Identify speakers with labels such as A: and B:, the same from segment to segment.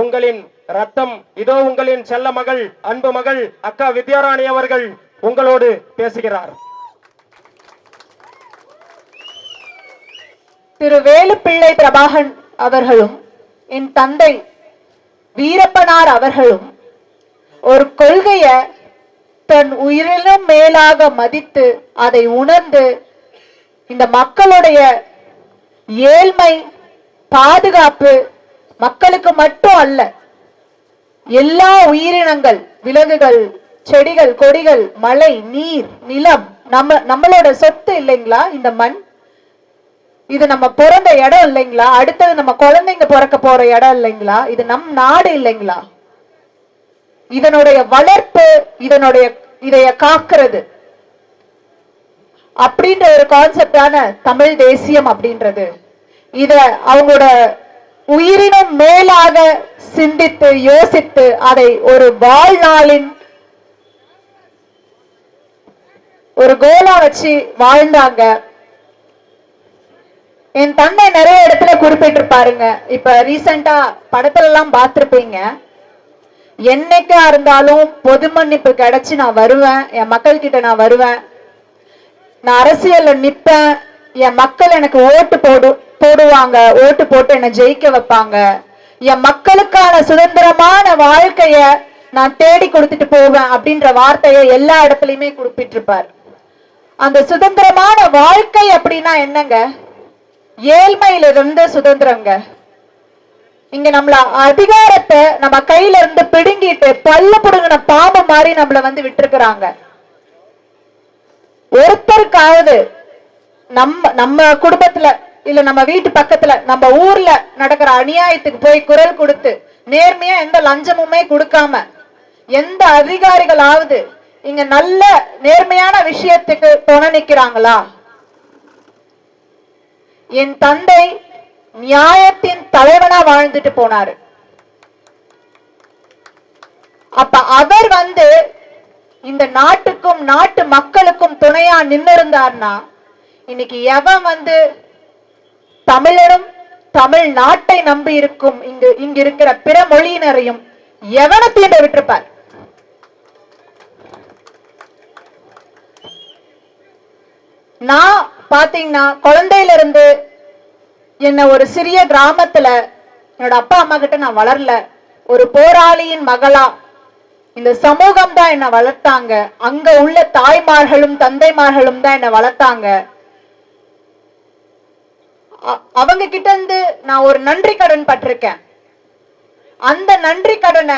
A: உங்களின் ரத்தம் இதோ உங்களின் செல்ல மகள் அன்பு மகள் அக்கா வித்யாராணி அவர்கள் உங்களோடு பேசுகிறார்.
B: திரு வேலுப்பிள்ளை பிரபாகரன் அவர்களும் என் தந்தை வீரப்பனார் அவர்களும் ஒரு கொள்கைய தன் உயிரிலும் மேலாக மதித்து அதை உணர்ந்து இந்த மக்களுடைய ஏழ்மை பாதுகாப்பு மக்களுக்கு மட்டும் அல்ல, எல்லா உயிரினங்கள், விலங்குகள், செடிகள், கொடிகள், மழை, நீர், நிலம், நம்மளோட சொத்து இல்லைங்களா இந்த மண்? இது நம்ம பிறந்த இடம் இல்லைங்களா? அடுத்தது நம்ம குழந்தைங்க பிறக்க போற இடம் இல்லைங்களா? இது நம் நாடு இல்லைங்களா? இதனுடைய வளர்ப்பு, இதைய காக்கிறது அப்படின்ற ஒரு கான்செப்டான தமிழ் தேசியம் அப்படின்றது, இத அவங்களோட உயிரினும் மேலாக சிந்தித்து யோசித்து அதை ஒரு வாழ்நாளின் ஒரு கோலா வச்சு வாழ்ந்தாங்க. என் தந்தை நிறைய இடத்துல குறிப்பிட்டிருப்பாருங்க. இப்ப ரீசெண்டா படத்துல எல்லாம் பார்த்திருப்பீங்க. என்னைக்கா இருந்தாலும் பொது மன்னிப்பு கிடைச்சு நான் வருவேன், என் மக்கள் கிட்ட நான் வருவேன், நான் அரசியல்ல நிப்பேன், என் மக்கள் எனக்கு ஓட்டு போடுவாங்க, ஓட்டு போட்டு என்னை ஜெயிக்க வைப்பாங்க, என் மக்களுக்கான சுதந்திரமான வாழ்க்கைய நான் தேடி கொடுத்துட்டு போவேன் அப்படின்ற வார்த்தையை எல்லா இடத்துலயுமே குறிப்பிட்டிருப்பார். அந்த சுதந்திரமான வாழ்க்கை அப்படின்னா என்னங்க? ஏழ்மையிலிருந்து சுதந்திரங்க. இங்க நம்மள அதிகாரத்தை நம்ம கையில இருந்து பிடுங்கிட்டு பல்லு புடுங்கின பாம்பு மாதிரி நம்மள வந்து விட்டுருக்குறாங்க. ஒருத்தருக்காவது நம்ம குடும்பத்துல இல்ல நம்ம வீட்டு பக்கத்துல நம்ம ஊர்ல நடக்கிற அநியாயத்துக்கு போய் குரல் கொடுத்து நேர்மையா எந்த லஞ்சமுமே கொடுக்காம எந்த அதிகாரிகளாவது இங்க நல்ல நேர்மையான விஷயத்துக்கு துணை நிக்கிறாங்களா? என் தந்தை நியாயத்தின் தலைவனா வாழ்ந்துட்டு போனாரு. அப்ப அவர் வந்து இந்த நாட்டுக்கும் நாட்டு மக்களுக்கும் துணையா நின்று இருந்தார்னா இன்னைக்கு எவன் வந்து தமிழரும் தமிழ் நாட்டை நம்பி இருக்கும் இங்க இருக்கிற பிற மொழியினரையும் எவனை தீண்ட விட்டிருப்பார்? நான் பாத்தீங்கன்னா குழந்தையில இருந்து என்ன ஒரு சிறிய கிராமத்துல என்னோட அப்பா அம்மா கிட்ட நான் வளரல. ஒரு போராளியின் மகளா இந்த சமூகம் தான் என்ன வளர்த்தாங்க. அங்க உள்ள தாய்மார்களும் தந்தைமார்களும் தான் என்ன வளர்த்தாங்க. அவங்க கிட்ட இருந்து நான் ஒரு நன்றி கடன் பட்டிருக்கேன். அந்த நன்றி கடனை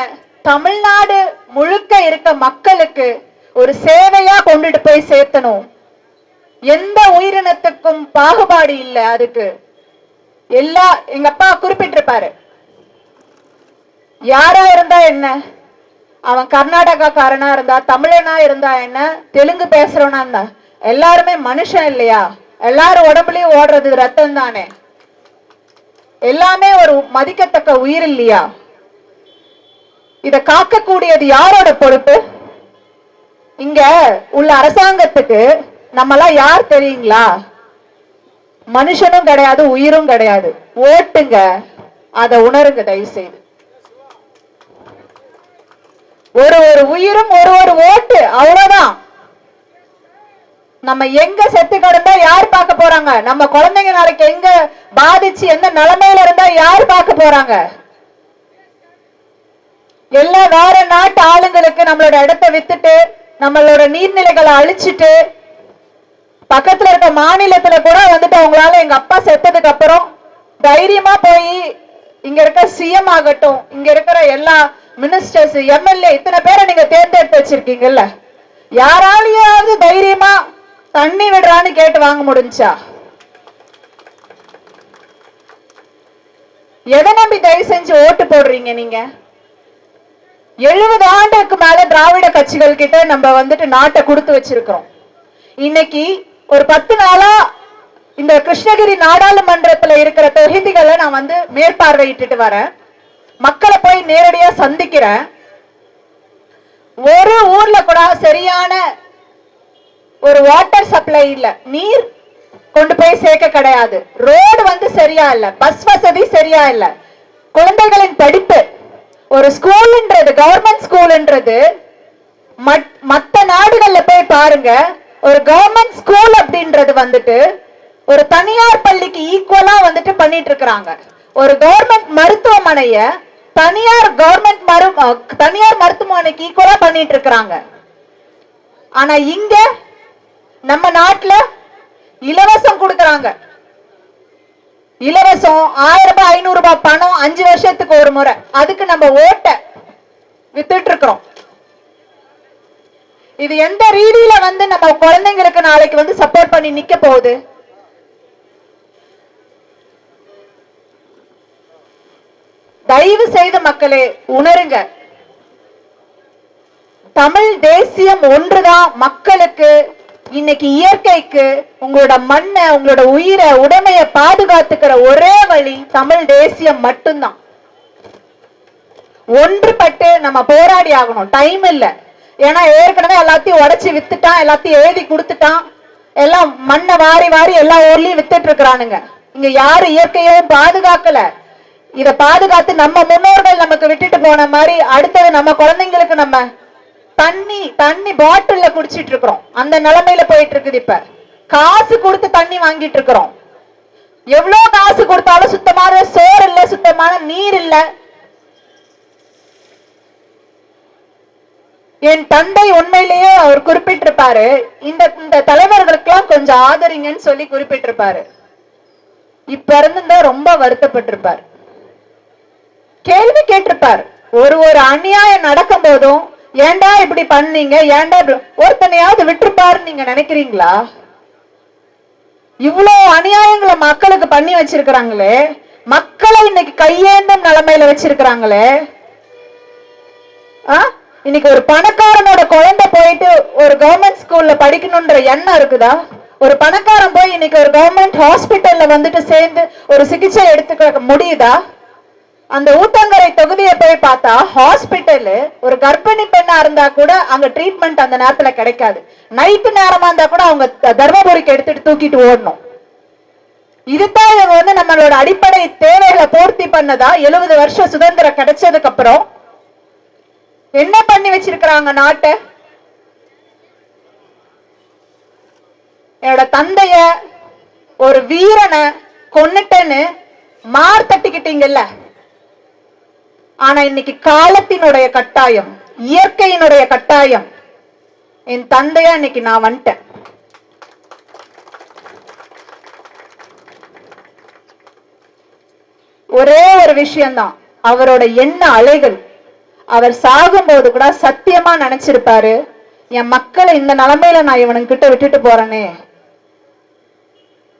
B: தமிழ்நாடு முழுக்க இருக்க மக்களுக்கு ஒரு சேவையா கொண்டுட்டு போய் சேர்த்தணும். எந்த உயிரினத்துக்கும் பாகுபாடு இல்லை. அதுக்கு எல்லா எங்க அப்பா குறிப்பிட்டிருப்பாரு, யாரா இருந்தா என்ன, அவன் கர்நாடகா காரனா இருந்தா, தமிழனா இருந்தா என்ன, தெலுங்கு பேசுறவனா இருந்தா, எல்லாருமே மனுஷன் இல்லையா? எல்லாரும் உடம்புலயும் ஓடுறது ரத்தம் தானே, எல்லாமே ஒரு மதிக்கத்தக்க உயிர் இல்லையா? இத காக்கக்கூடியது யாரோட பொறுப்பு? இங்க உள்ள அரசாங்கத்துக்கு நம்மளாம் யார் தெரியுங்களா? மனுஷனும் கிடையாது, உயிரும் கிடையாது. ஓட்டுங்க, அதை உணருங்க தயவு செய்து. ஒரு உயிரும் ஒரு ஓட்டு, அவ்வளவுதான். நம்ம எங்க செத்து கிடந்தா யார் பார்க்க போறாங்க? நம்ம குழந்தைங்க நாளைக்கு எங்க பாதிச்சு எந்த நிலைமையில இருந்தா யார் பார்க்க போறாங்க? எல்லாம் வேற நாட்டு ஆளுங்களுக்கு நம்மளோட இடத்தை வித்துட்டு நம்மளோட நீர்நிலைகளை அழிச்சிட்டு பக்கத்துல இருக்க மாநிலத்துல கூட வந்துட்டு அவங்களால எங்க அப்பா செத்ததுக்கு அப்புறம் தைரியமா போய் இங்க இருக்க சிஎம் ஆகட்டும், இங்க இருக்கிற எல்லா மினிஸ்டர்ஸ், எம்எல்ஏ, இத்தனை பேரை நீங்க தேர்ந்தெடுத்து வச்சிருக்கீங்கல்ல, யாராலையாவது தைரியமா தண்ணி விடுறான்னு கேட்டு வாங்க முடிஞ்சா? எதை நம்பி தயவு செஞ்சு ஓட்டு போடுறீங்க நீங்க? 70 ஆண்டுக்கு மேல திராவிட கட்சிகள் கிட்ட நம்ம வந்துட்டு நாட்டை கொடுத்து வச்சிருக்கிறோம். இன்னைக்கு ஒரு 10 நாளா இந்த கிருஷ்ணகிரி நாடாளுமன்றத்துல இருக்கிற தொகுதிகளை நான் வந்து மேற்பார்வையிட்டு வரேன். மக்களை போய் நேரடியா சந்திக்கிறேன். ஒரு ஊர்ல கூட சரியான ஒரு வாட்டர் சப்ளை இல்ல, நீர் கொண்டு போய் சேர்க்க கிடையாது, ரோடு வந்து சரியா இல்ல, பஸ் வசதி சரியா இல்ல, குழந்தைகளின் படிப்பு ஒரு ஸ்கூல்ன்றது, கவர்மெண்ட் ஸ்கூல்ன்றது மத்த நாடுகள்ல போய் பாருங்க, ஒரு கவர்மெண்ட் ஸ்கூல் அப்படின்றது வந்துட்டு ஒரு தனியார் பள்ளிக்கு ஈக்குவலா வந்துட்டு பண்ணிட்டு இருக்கிறாங்க. ஒரு கவர்மெண்ட் மருத்துவமனைய தனியார் மருத்துவமனைக்கு ஈக்குவலா பண்ணிட்டு இருக்கிறாங்க. ஆனா இங்க நம்ம நாட்டுல இலவசம் கொடுக்கறாங்க. இலவசம் 1000 ரூபாய் 500 ரூபாய் பணம் 5 வருஷத்துக்கு ஒரு முறை. அதுக்கு நம்ம ஓட்ட வித்துட்டு இருக்கிறோம். இது எந்த ரீதியில வந்து நம்ம குழந்தைங்களுக்கு நாளைக்கு வந்து சப்போர்ட் பண்ணி நிக்க போகுது? தயவு செய்து மக்களே உணருங்க, தமிழ் தேசியம் ஒன்றுதான் மக்களுக்கு, இன்னைக்கு இயற்கைக்கு, உங்களோட மண்ணை, உங்களோட உயிரை, உடைமையை பாதுகாத்துக்கிற ஒரே வழி தமிழ் தேசியம் மட்டும்தான். ஒன்றுபட்டு நம்ம போராடி ஆகணும். டைம் இல்ல. ஏன்னா ஏற்கனவே எல்லாத்தையும் உடைச்சு வித்துட்டான், எல்லாத்தையும் எழுதி கொடுத்துட்டான், எல்லாம் மண்ணை வாரி வாரி எல்லா ஊர்லயும் வித்துட்டு இருக்கிறானுங்க. இங்க யாரு இயற்கையும் பாதுகாக்கல. இத பாதுகாத்து நம்ம முன்னோர்கள் நமக்கு விட்டுட்டு போன மாதிரி அடுத்தது நம்ம குழந்தைங்களுக்கு நம்ம தண்ணி பாட்டில்ல குடிச்சிட்டு இருக்கிறோம். அந்த நிலைமையில போயிட்டு இருக்குது. இப்ப காசு கொடுத்து தண்ணி வாங்கிட்டு இருக்கிறோம். எவ்வளவு காசு கொடுத்தாலும் சுத்தமான சோறு இல்ல, சுத்தமான நீர் இல்ல. என் தந்தை உண்மையிலேயே அவர் குறிப்பிட்டிருப்பாரு, இந்த தலைவர்களுக்கெல்லாம் கொஞ்சம் ஆதரிங்கன்னு சொல்லி குறிப்பிட்டிருப்பாரு. இப்ப இருந்து ரொம்ப வருத்தப்பட்டிருப்பார். கேள்வி கேட்டிருப்பார். ஒரு அநியாயம் நடக்கும் போதும் ஏண்டா இப்படி பண்ணீங்க, ஏண்டா ஒருத்தனையாவது விட்டுருப்பாரு நீங்க நினைக்கிறீங்களா? இவ்வளவு அநியாயங்களை மக்களுக்கு பண்ணி வச்சிருக்கிறாங்களே, மக்களை இன்னைக்கு கையேந்தும் நிலைமையில வச்சிருக்கிறாங்களே. இன்னைக்கு ஒரு பணக்காரனோட குழந்தை போயிட்டு ஒரு கவர்மெண்ட் ஸ்கூல்ல படிக்கணும்ன்ற எண்ணம் இருக்குதா? ஒரு பணக்காரன் போய் இன்னைக்கு ஒரு கவர்மெண்ட் ஹாஸ்பிட்டல்ல வந்துட்டு சேர்ந்து ஒரு சிகிச்சை எடுத்துக்க முடியுதா? அந்த ஊத்தங்கரை தொகுதியை போய் பார்த்தா ஹாஸ்பிட்டல் ஒரு கர்ப்பிணி பெண்ணா இருந்தா கூட அங்க ட்ரீட்மெண்ட் அந்த நேரத்துல கிடைக்காது. நைட்டு நேரமா இருந்தா கூட அவங்க தர்மபுரிக்கு எடுத்துட்டு தூக்கிட்டு ஓடணும். இதுதான் இவங்க வந்து நம்மளோட அடிப்படை தேவைகளை பூர்த்தி பண்ணதா? 70 வருஷம் சுதந்திரம் கிடைச்சதுக்கு அப்புறம் என்ன பண்ணி வச்சிருக்கிறாங்க நாட்டை? என்னோட தந்தைய ஒரு வீரனை கொன்னுட்டேன்னு மார் தட்டிக்கிட்டீங்கல்ல. ஆனா இன்னைக்கு காலத்தினுடைய கட்டாயம், இயற்கையினுடைய கட்டாயம், என் தந்தையா இன்னைக்கு நான் வந்துட்டேன். ஒரே ஒரு விஷயம்தான், அவரோட எண்ண அலைகள். அவர் சாகும் போது கூட சத்தியமா நினைச்சிருப்பாரு, என் மக்களை இந்த நிலைமையில நான் இவனுக்கு கிட்ட விட்டுட்டு போறேனே,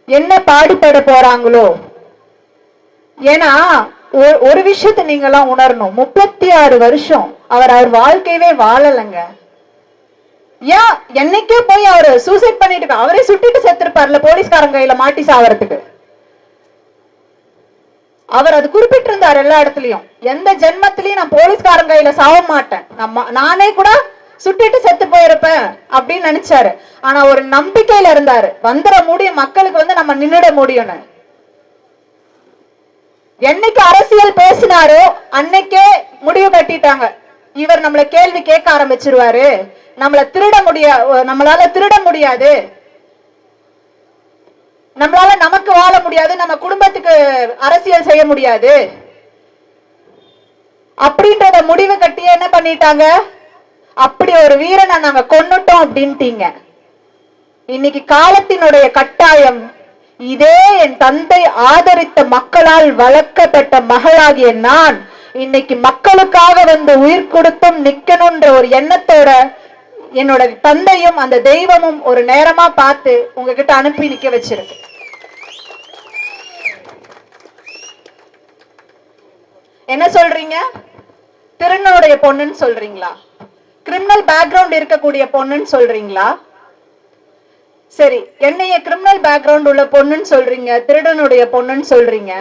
B: என்ன பாடுபட போறாங்களோ. ஏன்னா ஒரு விஷயத்தை நீங்க எல்லாம் உணரணும், 36 வருஷம் அவர் வாழ்க்கையவே வாழலைங்க. ஏன் என்னைக்கே போய் அவரு சூசைட் பண்ணிட்டு அவரே சுட்டிட்டு செத்துருப்பார்ல போலீஸ்காரங்க கையில மாட்டி சாவறதுக்கு. அவர் அது குறிப்பிட்டிருந்தார் எல்லா இடத்துலயும், எந்த ஜென்மத்திலயும் நான் போலீஸ்காரங்க கையில சாவ மாட்டேன், நானே கூட சுட்டிட்டு செத்து போயிருப்பேன் அப்படின்னு நினைச்சாரு. ஆனா ஒரு நம்பிக்கையில இருந்தாரு, வந்துட முடியும், மக்களுக்கு வந்து நம்ம நின்னுட முடியும்னு. என்னைக்கு அரசியல் பேசினாரோ அன்னைக்கே முடிவு கட்டிட்டாங்க, இவர் நம்மள கேள்வி கேட்க ஆரம்பிச்சிருவாரு, நம்மளால திருட முடியாது, நம்மளால நமக்கு வாழ முடியாது, நம்ம குடும்பத்துக்கு அரசியல் செய்ய முடியாது அப்படின்றத முடிவு கட்டி என்ன பண்ணிட்டாங்க, அப்படி ஒரு வீரனை நாங்க கொன்னுட்டோம் அப்படின்ட்டீங்க. இன்னைக்கு காலத்தினுடைய கட்டாயம், இதே என் தந்தை ஆதரித்த மக்களால் வளர்க்கப்பட்ட மகளாகிய நான் இன்னைக்கு மக்களுக்காக வந்து உயிர் கொடுத்தும் நிக்கணும்ன்ற ஒரு எண்ணத்தோட என்னோட தந்தையும் அந்த தெய்வமும் ஒரு நேரமா பார்த்து உங்ககிட்ட அனுப்பி நிக்க வச்சிருக்கு. என்ன சொல்றீங்க? திருநனுடைய பொண்ணுன்னு சொல்றீங்களா? கிரிமினல் பேக்ரவுண்ட் இருக்கக்கூடிய பொண்ணுன்னு சொல்றீங்களா? சரி, என்னைய கிரிமினல் பேக்ரவுண்ட் உள்ள பொண்ணுன்னு சொல்றீங்க, திருடனுடைய பொண்ணுன்னு சொல்றீங்க.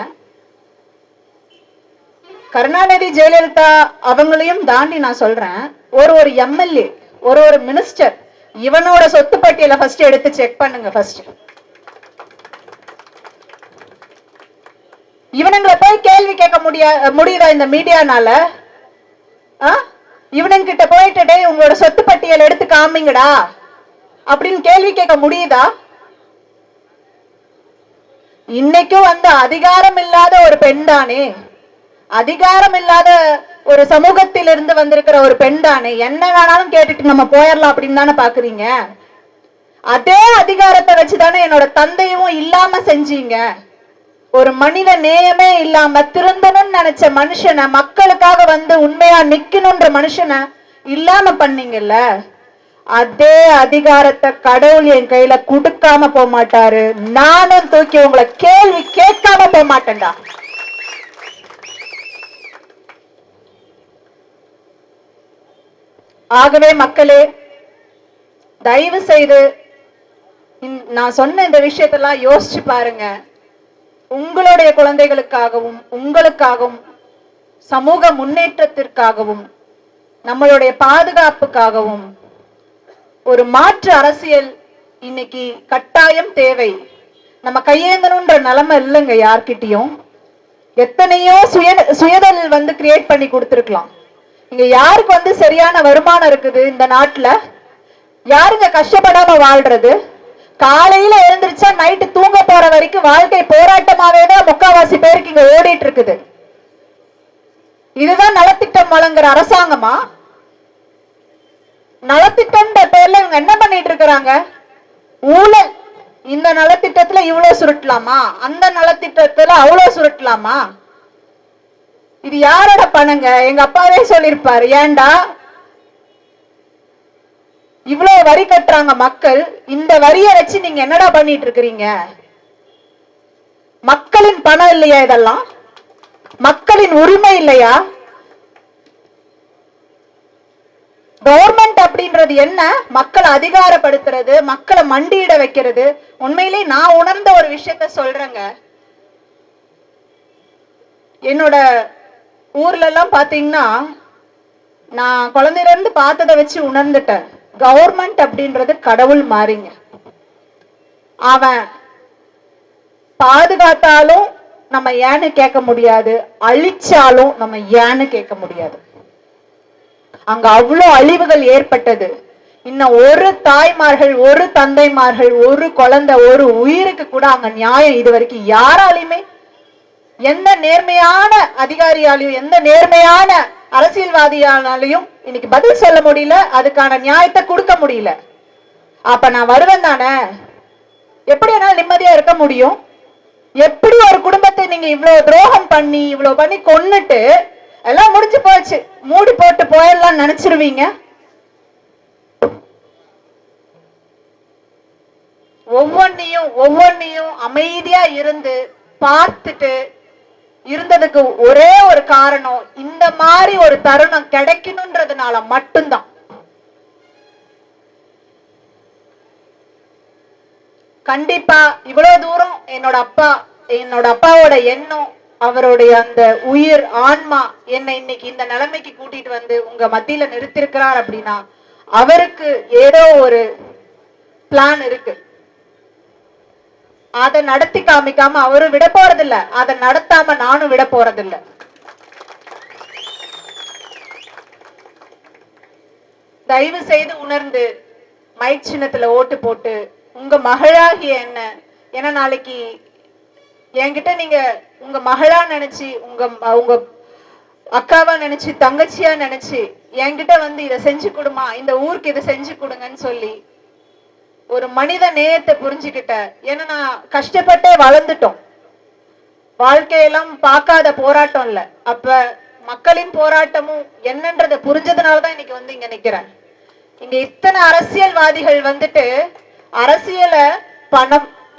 B: கருணாநிதி ஜெயலலிதா அவங்களையும் தாண்டி நான் சொல்றேன், ஒரு எம்எல்ஏ, ஒரு மினிஸ்டர், இவனோட சொத்து பட்டியலை ஃபர்ஸ்ட் எடுத்து செக் பண்ணுங்க. ஃபர்ஸ்ட் இவனுங்களை போய் கேள்வி கேட்க முடியுதா இந்த மீடியானால? இவனுங்கிட்ட போயிட்டு டேய் உங்களோட சொத்து பட்டியல் எடுத்து காமிங்கடா அப்படின்னு கேள்வி கேட்க முடியுதா? இன்னைக்கும் வந்து அதிகாரம் இல்லாத ஒரு பெண் தானே, அதிகாரம் இல்லாத ஒரு சமூகத்தில் இருந்து வந்திருக்கிற ஒரு பெண் தானே, என்ன வேணாலும் கேட்டுட்டு நம்ம போயிடலாம் அப்படின்னு தானே பாக்குறீங்க. அதே அதிகாரத்தை வச்சுதானே என்னோட தந்தையும் இல்லாம செஞ்சீங்க. ஒரு மனித நேயமே இல்லாம திருந்தணும்னு நினைச்ச மனுஷனை, மக்களுக்காக வந்து உண்மையா நிக்கணும்ன்ற மனுஷனை இல்லாம பண்ணீங்கல்ல. அதே அதிகாரத்தை கடவுள் என் கையில குடுக்காம போக மாட்டாரு. நானும் தூக்கி உங்களை கேள்வி கேட்காம போக மாட்டேன்டா. ஆகவே மக்களே, தயவு செய்து நான் சொன்ன இந்த விஷயத்தெல்லாம் யோசிச்சு பாருங்க. உங்களுடைய குழந்தைகளுக்காகவும் உங்களுக்காகவும் சமூக முன்னேற்றத்திற்காகவும் நம்மளுடைய பாதுகாப்புக்காகவும் ஒரு மாற்று அரசியல் இன்னைக்கு கட்டாயம் தேவை. நம்ம கையேந்தணும்ன்ற நிலைமை இல்லைங்க யார்கிட்டயும். எத்தனையோ சுயதொழில் வந்து கிரியேட் பண்ணி கொடுத்துருக்கலாம். இங்க யாருக்கு வந்து சரியான வருமானம் இருக்குது இந்த நாட்டுல? யாருங்க கஷ்டப்படாம வாழ்றது? காலையில எழுந்திருச்சா நைட்டு தூங்க போற வரைக்கும் வாழ்க்கை போராட்டமாவே தான் முக்காவாசி பேருக்கு இங்க ஓடிட்டு இருக்குது. இதுதான் நலத்திட்டம் வழங்குற அரசாங்கமா? நலத்திட்டம்ன்ற பேர்ல இவங்க என்ன பண்ணிட்டு இருக்கிறாங்க? ஊழல். இந்த நலத்திட்டத்துல இவ்வளவு சுருட்டலாமா, அந்த நலத்திட்டத்துல அவ்வளவு சுருட்டலாமா? இது யாரோட பணங்க? எங்க அப்பாவே சொல்லிருப்பாரு, ஏண்டா இவ்வளவு வரி கட்டுறாங்க மக்கள், இந்த வரியை வச்சு நீங்க என்னடா பண்ணிட்டு இருக்கிறீங்க? மக்களின் பணம் இல்லையா இதெல்லாம்? மக்களின் உரிமை இல்லையா? கவர்மெண்ட் அப்படின்றது என்ன? மக்களை அதிகாரப்படுத்துறது, மக்களை மண்டியிட வைக்கிறது. உண்மையிலே நான் உணர்ந்த ஒரு விஷயத்த சொல்றேங்க. என்னோட ஊர்ல எல்லாம் பாத்தீங்கன்னா, நான் குழந்தையில இருந்து பார்த்ததை வச்சு உணர்ந்துட்டேன். கவர்மெண்ட் அப்படின்றது கடவுள் மாறிங்க. அவன் பாதுகாத்தாலும் நம்ம ஏன்னு கேட்க முடியாது, அழிச்சாலும் நம்ம ஏன்னு கேட்க முடியாது. அங்க அவ்வளவு அழிவுகள் ஏற்பட்டது. இன்னும் ஒரு தாய்மார்கள், ஒரு தந்தைமார்கள், ஒரு குழந்தை, ஒரு உயிருக்கு கூட அங்க நியாயம் இது வரைக்கும் யாராலையுமே, எந்த நேர்மையான அதிகாரியாலையும் எந்த நேர்மையான அரசியல்வாதியானாலையும் இன்னைக்கு பதில் சொல்ல முடியல, அதுக்கான நியாயத்தை கொடுக்க முடியல. அப்ப நான் வருவேன் தானே, எப்படி என்னால நிம்மதியா இருக்க முடியும்? எப்படி ஒரு குடும்பத்தை நீங்க இவ்வளவு துரோகம் பண்ணி இவ்வளவு பண்ணி கொன்னுட்டு எல்லாம் முடிஞ்சு போச்சு மூடி போட்டு போயிடலாம் நினைச்சிருவீங்க? ஒவ்வொன்னையும் அமைதியா இருந்து பார்த்துட்டு இருந்ததுக்கு ஒரே ஒரு காரணம், இந்த மாதிரி ஒரு தருணம் கிடைக்கணும்ன்றதுனால மட்டும்தான். கண்டிப்பா இவ்வளவு தூரம் என்னோட அப்பாவோட எண்ணம், அவருடைய அந்த உயிர் ஆன்மா என்னை இன்னைக்கு இந்த நிலைமைக்கு கூட்டிட்டு வந்து உங்க மத்தியில நிறுத்திருக்கிறார் அப்படின்னா அவருக்கு ஏதோ ஒரு பிளான் இருக்கு. அதை நடத்தி காமிக்காம அவரும் விட போறதில்ல, அதை நடத்தாம நானும் விட போறதில்ல. தயவு செய்து உணர்ந்து மைக் சின்னத்துல ஓட்டு போட்டு உங்க மகளாகிய என்ன, ஏன்னா நாளைக்கு என்கிட்ட நீங்க உங்க மகளா நினைச்சு, உங்க அக்காவா நினைச்சு, தங்கச்சியா நினைச்சு என்கிட்ட வந்து இதை செஞ்சு கொடுமா, இந்த ஊருக்கு இதை செஞ்சு கொடுங்கன்னு சொல்லி ஒரு மனித நேயத்தை புரிஞ்சுக்கிட்ட. ஏன்னா நான் கஷ்டப்பட்டே வளர்ந்துட்டோம். வாழ்க்கையெல்லாம் பார்க்காத போராட்டம் இல்ல. அப்ப மக்களின் போராட்டமும் என்னன்றதை புரிஞ்சதுனாலதான் இன்னைக்கு வந்து இங்க நிக்கிறேன். இங்க இத்தனை அரசியல்வாதிகள் வந்துட்டு அரசியல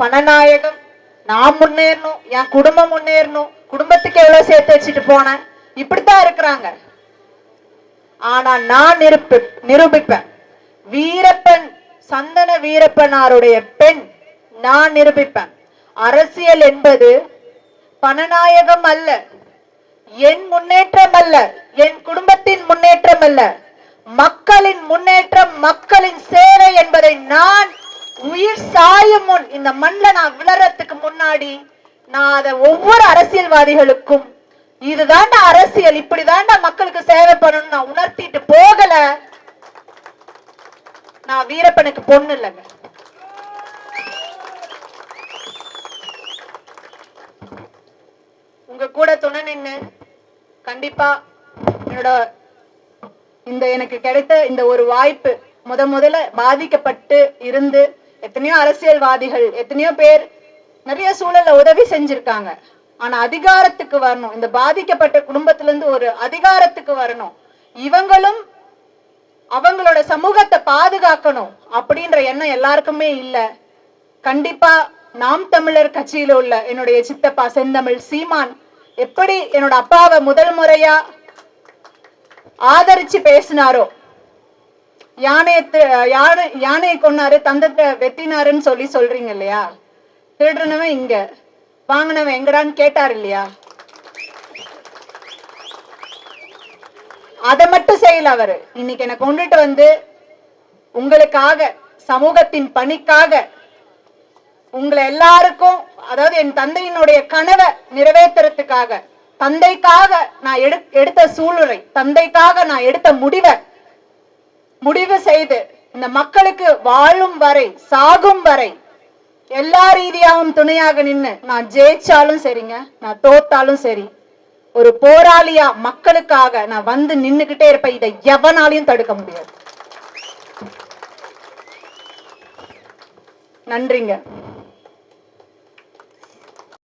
B: பணநாயகம், நான் முன்னேறணும், என் குடும்பம் முன்னேறணும், குடும்பத்துக்கு எவ்வளவு சேர்த்து வச்சுட்டு போனேன், இப்படித்தான் இருக்கிறாங்க. ஆனா நான் நிரூபிப்பேன். வீரப்பன், சந்தன வீரப்பனாருடைய பெண், நான் நிரூபிப்பேன். அரசியல் என்பது பணநாயகம் அல்ல, என் முன்னேற்றம் அல்ல, என் குடும்பத்தின் முன்னேற்றம் அல்ல, மக்களின் முன்னேற்றம், மக்களின் சேவை என்பதை நான் உயிர் சாயும் முன், இந்த மண்ணில் நான் விளறதுக்கு முன்னாடி நான் அதை ஒவ்வொரு அரசியல்வாதிகளுக்கும் இதுதான்டா அரசியல், இப்படிதான்டா மக்களுக்கு சேவை பண்ணணும் நான் உணர்த்திட்டு போகல, நான் வீரப்பனுக்கு பொண்ணு இல்லைங்க. உங்க கூட துணை நின்னு கண்டிப்பா என்னோட எனக்கு கிடைத்த இந்த ஒரு வாய்ப்பு, முதல்ல பாதிக்கப்பட்டு இருந்து எத்தனையோ அரசியல்வாதிகள் எத்தனையோ பேர் நிறைய சூழல்ல உதவி செஞ்சிருக்காங்க. ஆனா அதிகாரத்துக்கு வரணும், இந்த பாதிக்கப்பட்ட குடும்பத்துல இருந்து ஒரு அதிகாரத்துக்கு வரணும், இவங்களும் அவங்களோட சமூகத்தை பாதுகாக்கணும் அப்படின்ற எண்ணம் எல்லாருக்குமே இல்ல. கண்டிப்பா நாம் தமிழர் கட்சியில உள்ள என்னுடைய சித்தப்பா செந்தமிழ் சீமான் எப்படி என்னோட அப்பாவை முதல் முறையா ஆதரிச்சு பேசினாரோ, யானையை கொன்னாரு தந்தத்தை வெட்டினாருன்னு சொல்றீங்க இல்லையா, திருடுனவன் இங்க வாங்கினவன் எங்கடான்னு கேட்டார் இல்லையா, அதை மட்டும் செய்யல அவரு. இன்னைக்கு என்னை கொண்டுட்டு வந்து உங்களுக்காக, சமூகத்தின் பணிக்காக, உங்களை எல்லாருக்கும், அதாவது என் தந்தையினுடைய கனவை நிறைவேற்றுறதுக்காக, தந்தைக்காக நான் எடுத்த சூழ்நிலை, தந்தைக்காக நான் எடுத்த முடிவு செய்து இந்த மக்களுக்கு வாழும் வரை சாகும் வரை எல்லா ரீதியாகவும் துணையாக நின்று நான் ஜெயிச்சாலும் சரிங்க, நான் தோத்தாலும் சரி, ஒரு போராளியா மக்களுக்காக நான் வந்து நின்னுகிட்டே இருப்பேன். இதை எவனாலையும் தடுக்க முடியாது. நன்றிங்க.